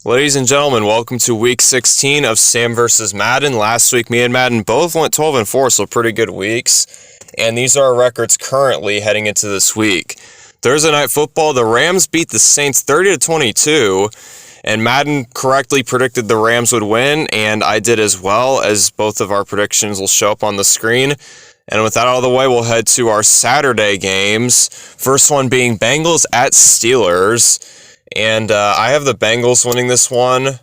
Ladies and gentlemen, welcome to week 16 of Sam vs. Madden. Last week, me and Madden both went 12-4, so pretty good weeks. And these are our records currently heading into this week. Thursday Night Football, the Rams beat the Saints 30-22, and Madden correctly predicted the Rams would win, and I did as well, as both of our predictions will show up on the screen. And with that out of the way, we'll head to our Saturday games. First one being Bengals at Steelers. And I have the Bengals winning this one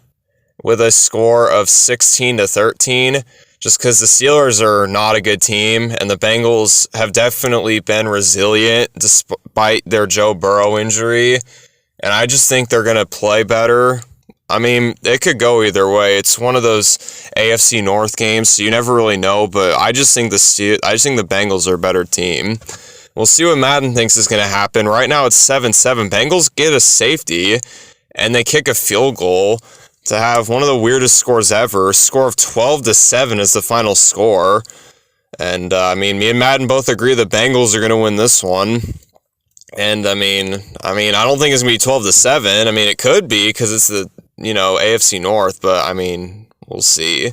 with a score of 16-13, just because the Steelers are not a good team, and the Bengals have definitely been resilient despite their Joe Burrow injury, and I just think they're going to play better. I mean, it could go either way. It's one of those AFC North games, so you never really know, but I just think the Bengals are a better team. We'll see what Madden thinks is going to happen. Right now it's 7-7. Bengals get a safety, and they kick a field goal to have one of the weirdest scores ever. Score of 12-7 is the final score. And, me and Madden both agree the Bengals are going to win this one. And, I don't think it's going to be 12-7. I mean, it could be because it's the, AFC North, but, we'll see.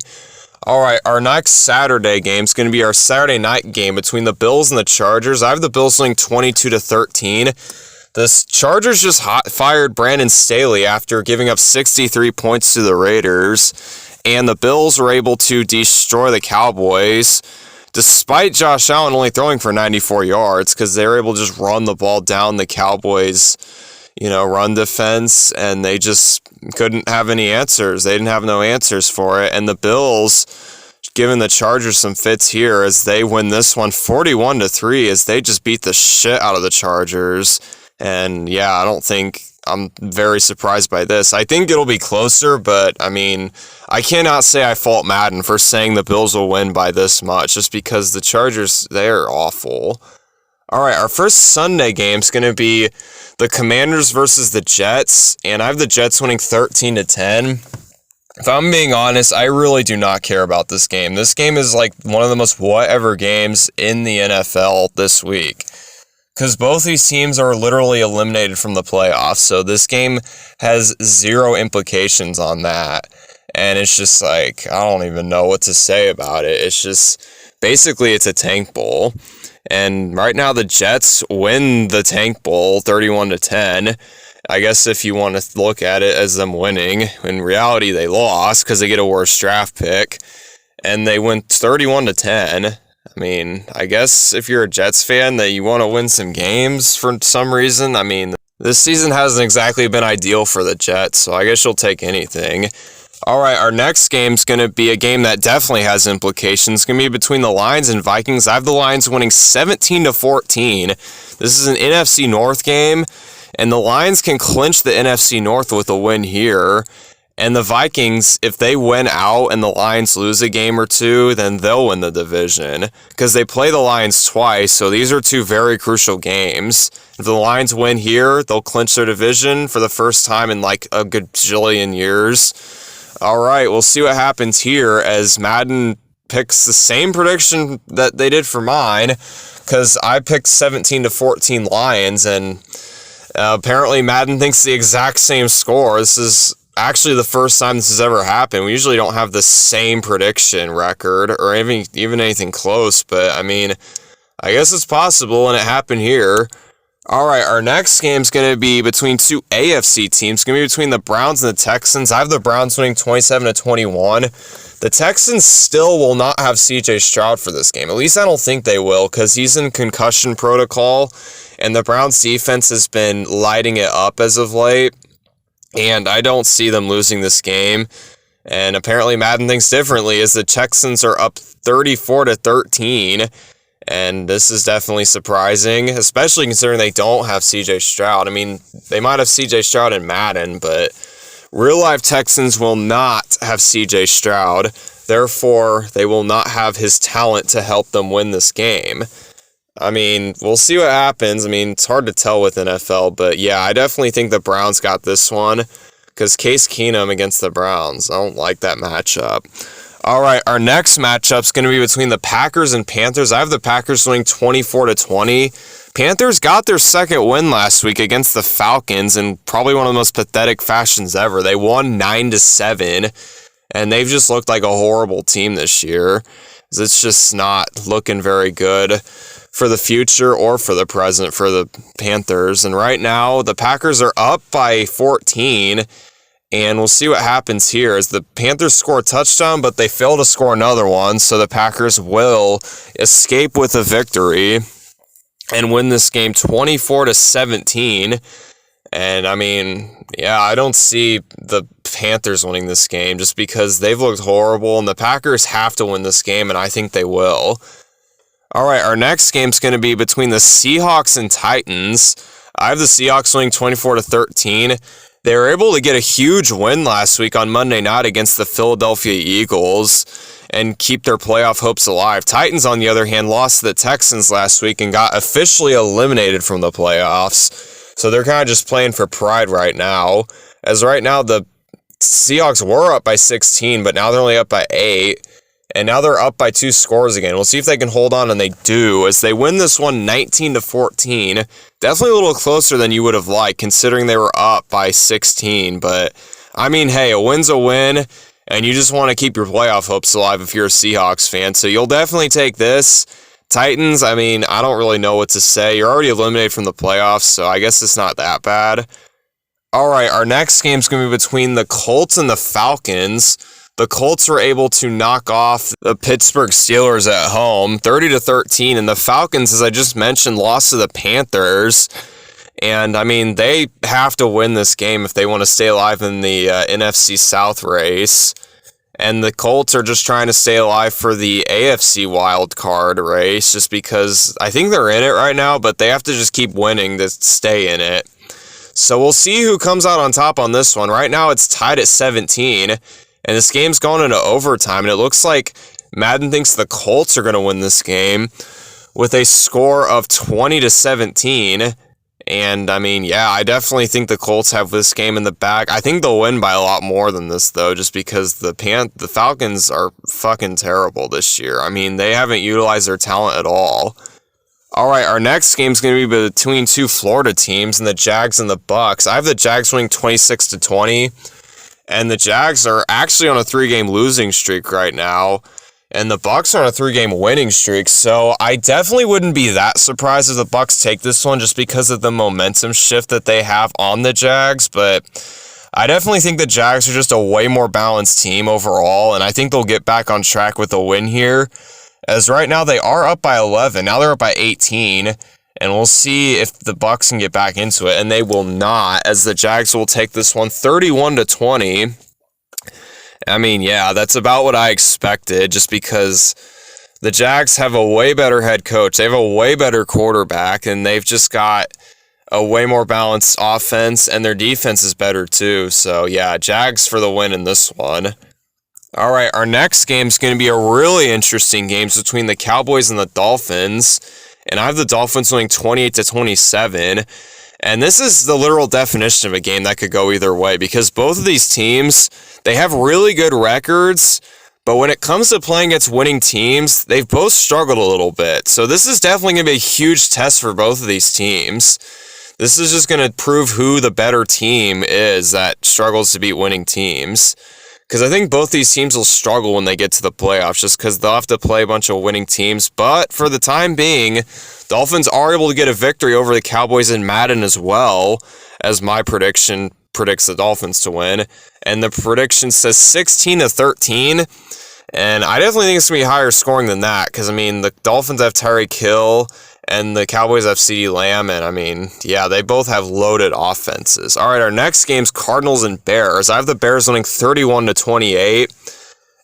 All right, our next Saturday game is going to be our Saturday night game between the Bills and the Chargers. I have the Bills winning 22-13. The Chargers just fired Brandon Staley after giving up 63 points to the Raiders, and the Bills were able to destroy the Cowboys, despite Josh Allen only throwing for 94 yards, because they were able to just run the ball down the Cowboys' run defense, and they just couldn't have any answers. They didn't have no answers for it. And the Bills giving the Chargers some fits here as they win this one 41-3 as they just beat the shit out of the Chargers. And I'm very surprised by this. I think it'll be closer, but I cannot say I fault Madden for saying the Bills will win by this much just because the Chargers, they're awful. All right, our first Sunday game is going to be the Commanders versus the Jets, and I have the Jets winning 13-10. If I'm being honest, I really do not care about this game. This game is like one of the most whatever games in the NFL this week, because both these teams are literally eliminated from the playoffs, so this game has zero implications on that, and it's just like, I don't even know what to say about it. It's just, basically it's a tank bowl. And right now the Jets win the Tank Bowl 31-10. I guess if you want to look at it as them winning, in reality they lost because they get a worse draft pick. And they win 31-10. I guess if you're a Jets fan that you want to win some games for some reason, this season hasn't exactly been ideal for the Jets, so I guess you'll take anything. All right, our next game is going to be a game that definitely has implications. It's going to be between the Lions and Vikings. I have the Lions winning 17-14. This is an NFC North game, and the Lions can clinch the NFC North with a win here. And the Vikings, if they win out and the Lions lose a game or two, then they'll win the division because they play the Lions twice, so these are two very crucial games. If the Lions win here, they'll clinch their division for the first time in like a gajillion years. All right, we'll see what happens here as Madden picks the same prediction that they did for mine, because I picked 17-14 Lions, and apparently Madden thinks the exact same score. This is actually the first time this has ever happened. We usually don't have the same prediction record or even anything close, but I guess it's possible, and it happened here. All right, our next game is going to be between two AFC teams. It's going to be between the Browns and the Texans. I have the Browns winning 27-21. The Texans still will not have C.J. Stroud for this game. At least I don't think they will, because he's in concussion protocol, and the Browns defense has been lighting it up as of late, and I don't see them losing this game. And apparently Madden thinks differently, as the Texans are up 34-13. And this is definitely surprising, especially considering they don't have C.J. Stroud. They might have C.J. Stroud in Madden, but real-life Texans will not have C.J. Stroud. Therefore, they will not have his talent to help them win this game. We'll see what happens. It's hard to tell with NFL, but yeah, I definitely think the Browns got this one, because Case Keenum against the Browns, I don't like that matchup. All right, our next matchup is going to be between the Packers and Panthers. I have the Packers winning 24-20. Panthers got their second win last week against the Falcons in probably one of the most pathetic fashions ever. They won 9-7, and they've just looked like a horrible team this year. It's just not looking very good for the future or for the present for the Panthers. And right now, the Packers are up by 14, and we'll see what happens here as the Panthers score a touchdown, but they fail to score another one, so the Packers will escape with a victory and win this game 24-17. And I mean, yeah, I don't see the Panthers winning this game just because they've looked horrible, and the Packers have to win this game, and I think they will. All right, our next game's going to be between the Seahawks and Titans. I have the Seahawks winning 24-13. They were able to get a huge win last week on Monday night against the Philadelphia Eagles and keep their playoff hopes alive. Titans, on the other hand, lost to the Texans last week and got officially eliminated from the playoffs. So they're kind of just playing for pride right now. As right now, the Seahawks were up by 16, but now they're only up by 8. And now they're up by 2 scores again. We'll see if they can hold on, and they do, as they win this one 19-14. Definitely a little closer than you would have liked, considering they were up by 16. But, I mean, hey, a win's a win, and you just want to keep your playoff hopes alive if you're a Seahawks fan. So you'll definitely take this. Titans, I mean, I don't really know what to say. You're already eliminated from the playoffs, so I guess it's not that bad. All right, our next game's going to be between the Colts and the Falcons. The Colts were able to knock off the Pittsburgh Steelers at home, 30-13, and the Falcons, as I just mentioned, lost to the Panthers. And, I mean, they have to win this game if they want to stay alive in the NFC South race. And the Colts are just trying to stay alive for the AFC wild card race, just because I think they're in it right now, but they have to just keep winning to stay in it. So we'll see who comes out on top on this one. Right now, it's tied at 17. And this game's going into overtime, and it looks like Madden thinks the Colts are going to win this game with a score of 20-17. And, I mean, yeah, I definitely think the Colts have this game in the bag. I think they'll win by a lot more than this, though, just because the Falcons are fucking terrible this year. I mean, they haven't utilized their talent at all. All right, our next game's going to be between 2 Florida teams, and the Jags and the Bucks. I have the Jags winning 26-20. And the Jags are actually on a 3-game losing streak right now. And the Bucks are on a 3-game winning streak. So I definitely wouldn't be that surprised if the Bucks take this one just because of the momentum shift that they have on the Jags. But I definitely think the Jags are just a way more balanced team overall. And I think they'll get back on track with a win here. As right now they are up by 11. Now they're up by 18. And we'll see if the Bucks can get back into it, and they will not, as the Jags will take this one 31-20. I mean, yeah, that's about what I expected, just because the Jags have a way better head coach. They have a way better quarterback, and they've just got a way more balanced offense, and their defense is better too. So, yeah, Jags for the win in this one. All right, our next game is going to be a really interesting game between the Cowboys and the Dolphins. And I have the Dolphins winning 28-27. And this is the literal definition of a game that could go either way, because both of these teams, they have really good records, but when it comes to playing against winning teams, they've both struggled a little bit. So this is definitely going to be a huge test for both of these teams. This is just going to prove who the better team is that struggles to beat winning teams. Because I think both these teams will struggle when they get to the playoffs, just because they'll have to play a bunch of winning teams. But for the time being, Dolphins are able to get a victory over the Cowboys in Madden as well, as my prediction predicts the Dolphins to win. And the prediction says 16-13. And I definitely think it's going to be higher scoring than that, because, I mean, the Dolphins have Tyreek Hill, and the Cowboys have CeeDee Lamb, and I mean, yeah, they both have loaded offenses. All right, our next game's Cardinals and Bears. I have the Bears winning 31-28,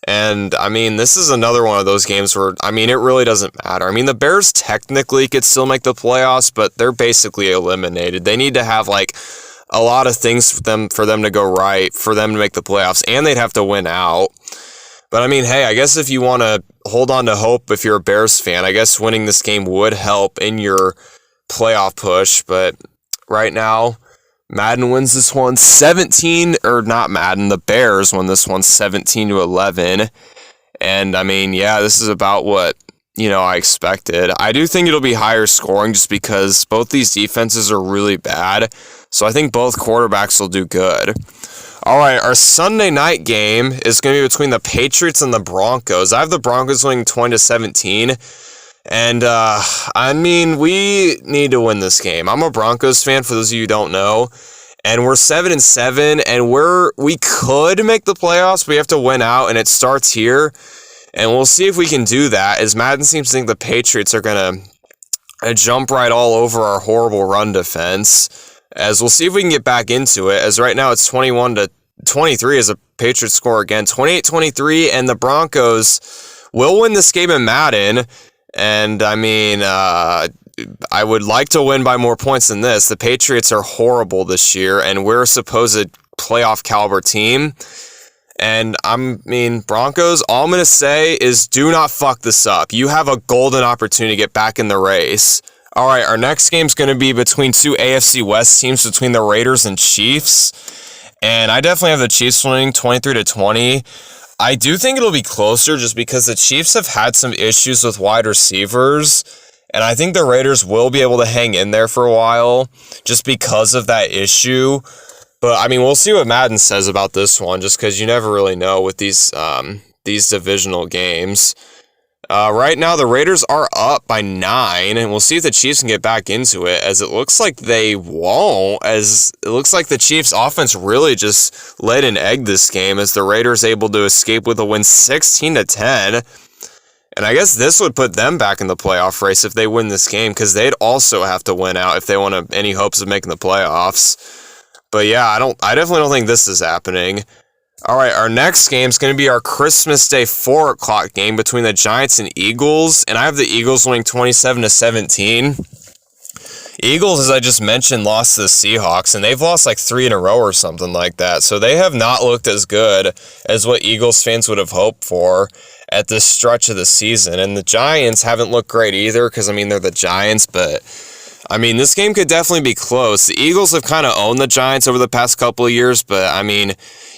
and I mean, this is another one of those games where, I mean, it really doesn't matter. I mean, the Bears technically could still make the playoffs, but they're basically eliminated. They need to have, like, a lot of things for them to go right, for them to make the playoffs, and they'd have to win out. But I mean, hey, I guess if you want to hold on to hope, if you're a Bears fan, I guess winning this game would help in your playoff push. But right now, Madden wins this one 17, or not Madden, the Bears won this one 17-11. And I mean, yeah, this is about what I expected. I do think it'll be higher scoring just because both these defenses are really bad. So I think both quarterbacks will do good. All right, our Sunday night game is going to be between the Patriots and the Broncos. I have the Broncos winning 20-17. And, we need to win this game. I'm a Broncos fan, for those of you who don't know. And we're 7-7, and we could make the playoffs. We have to win out, and it starts here. And we'll see if we can do that, as Madden seems to think the Patriots are going to jump right all over our horrible run defense. As we'll see if we can get back into it, as right now it's 21-23 as a Patriots score again. 28-23, and the Broncos will win this game in Madden. And, I would like to win by more points than this. The Patriots are horrible this year, and we're a supposed playoff caliber team. And, Broncos, all I'm going to say is do not fuck this up. You have a golden opportunity to get back in the race. All right, our next game's going to be between two AFC West teams, between the Raiders and Chiefs. And I definitely have the Chiefs winning 23-20. I do think it'll be closer just because the Chiefs have had some issues with wide receivers. And I think the Raiders will be able to hang in there for a while just because of that issue. But, we'll see what Madden says about this one, just because you never really know with these divisional games. Right now, the Raiders are up by 9, and we'll see if the Chiefs can get back into it, as it looks like they won't, as it looks like the Chiefs' offense really just laid an egg this game, as the Raiders able to escape with a win 16-10. And I guess this would put them back in the playoff race if they win this game, because they'd also have to win out if they want any hopes of making the playoffs. But yeah, I definitely don't think this is happening. All right, our next game is going to be our Christmas Day 4 o'clock game between the Giants and Eagles, and I have the Eagles winning 27-17. Eagles, as I just mentioned, lost to the Seahawks, and they've lost like 3 in a row or something like that, so they have not looked as good as what Eagles fans would have hoped for at this stretch of the season. And the Giants haven't looked great either, because, they're the Giants, but this game could definitely be close. The Eagles have kind of owned the Giants over the past couple of years, but,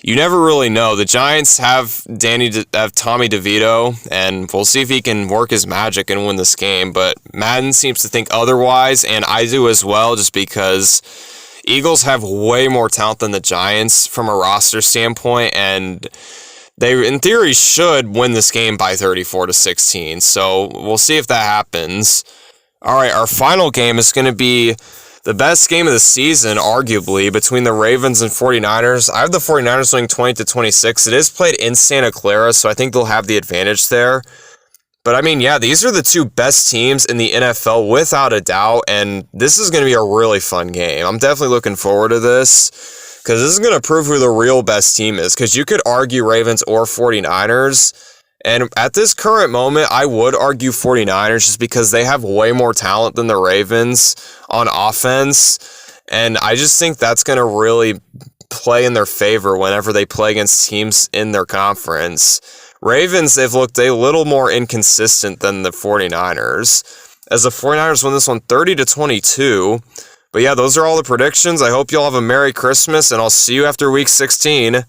you never really know. The Giants have Tommy DeVito, and we'll see if he can work his magic and win this game, but Madden seems to think otherwise, and I do as well, just because Eagles have way more talent than the Giants from a roster standpoint, and they, in theory, should win this game by 34-16, so we'll see if that happens. All right, our final game is going to be the best game of the season, arguably, between the Ravens and 49ers. I have the 49ers winning 20-26. It is played in Santa Clara, so I think they'll have the advantage there. But, these are the two best teams in the NFL without a doubt, and this is going to be a really fun game. I'm definitely looking forward to this, because this is going to prove who the real best team is, because you could argue Ravens or 49ers. And at this current moment, I would argue 49ers just because they have way more talent than the Ravens on offense. And I just think that's going to really play in their favor whenever they play against teams in their conference. Ravens, they've looked a little more inconsistent than the 49ers, as the 49ers win this one 30-22. But yeah, those are all the predictions. I hope you all have a Merry Christmas, and I'll see you after Week 16.